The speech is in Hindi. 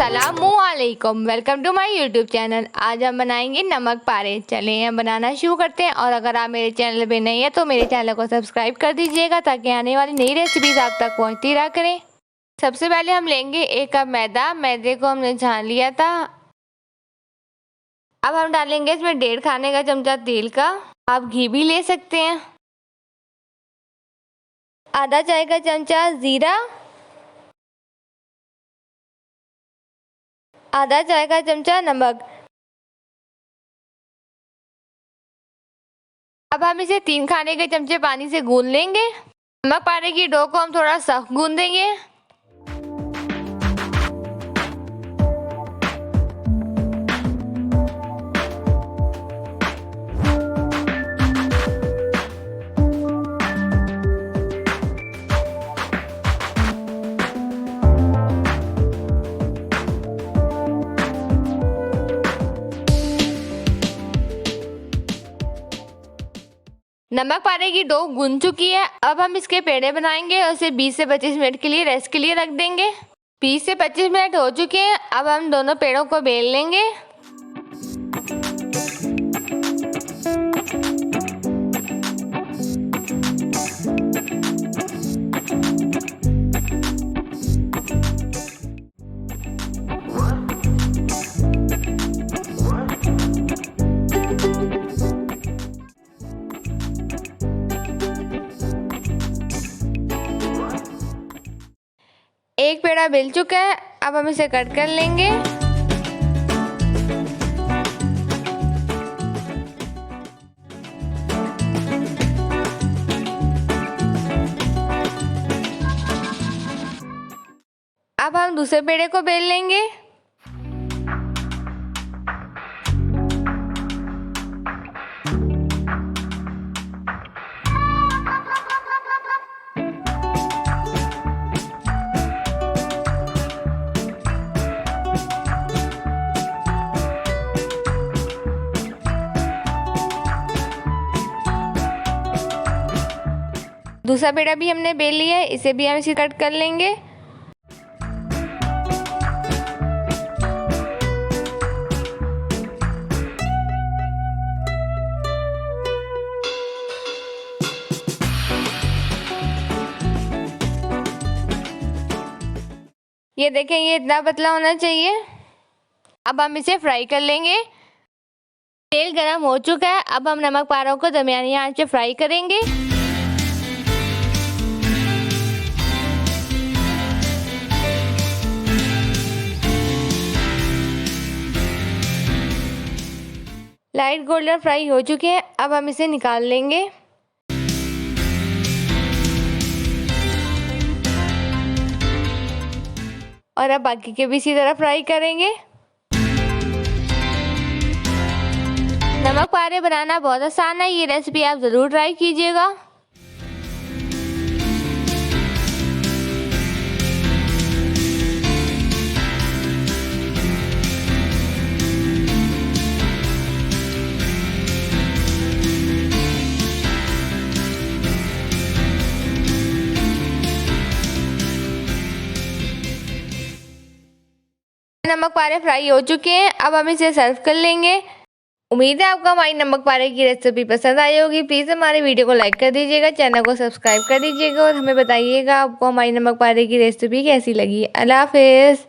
अस्सलामुअलैकुम, welcome to my YouTube channel. आज हम बनाएंगे नमक पारे। चलिए हम बनाना शुरू करते हैं। और अगर आप मेरे चैनल पे नहीं है तो मेरे चैनल को सब्सक्राइब कर दीजिएगा ताकि आने वाली नई रेसिपीज आप तक पहुंचती रहा करें। सबसे पहले हम लेंगे 1 कप मैदा। मैदे को हमने छान लिया था। अब हम डालेंगे इसमें 1.5 खाने का चमचा तेल का। आप घी भी ले सकते हैं। आधा चाय का चमचा जीरा, आधा चाय का चमचा नमक। अब हम इसे 3 खाने के चमचे पानी से गूंद लेंगे। नमक पारे की डो को हम थोड़ा सख्त गूंदेंगे। नमक पारे की डो गूंद चुकी है। अब हम इसके पेड़े बनाएंगे और इसे 20 से 25 मिनट के लिए रेस्ट के लिए रख देंगे। 20 से 25 मिनट हो चुके हैं। अब हम दोनों पेड़ों को बेल लेंगे। एक पेड़ा बेल चुका है। अब हम इसे कट कर लेंगे। अब हम दूसरे पेड़े को बेल लेंगे। दूसरा पेड़ा भी हमने बेल लिया है। इसे भी हम इसे कट कर लेंगे। ये देखें, ये इतना पतला होना चाहिए। अब हम इसे फ्राई कर लेंगे। तेल गरम हो चुका है। अब हम नमक पारों को दरमियानी आंच पे फ्राई करेंगे। लाइट गोल्डन फ्राई हो चुके हैं। अब हम इसे निकाल लेंगे। और अब बाकी के भी इसी तरह फ्राई करेंगे। नमक पारे बनाना बहुत आसान है। ये रेसिपी आप ज़रूर ट्राई कीजिएगा। नमक पारे फ्राई हो चुके हैं। अब हम इसे सर्व कर लेंगे। उम्मीद है आपको हमारी नमक पारे की रेसिपी पसंद आई होगी। प्लीज़ हमारे वीडियो को लाइक कर दीजिएगा, चैनल को सब्सक्राइब कर दीजिएगा और हमें बताइएगा आपको हमारी नमक पारे की रेसिपी कैसी लगी। अल्लाह हाफिज़।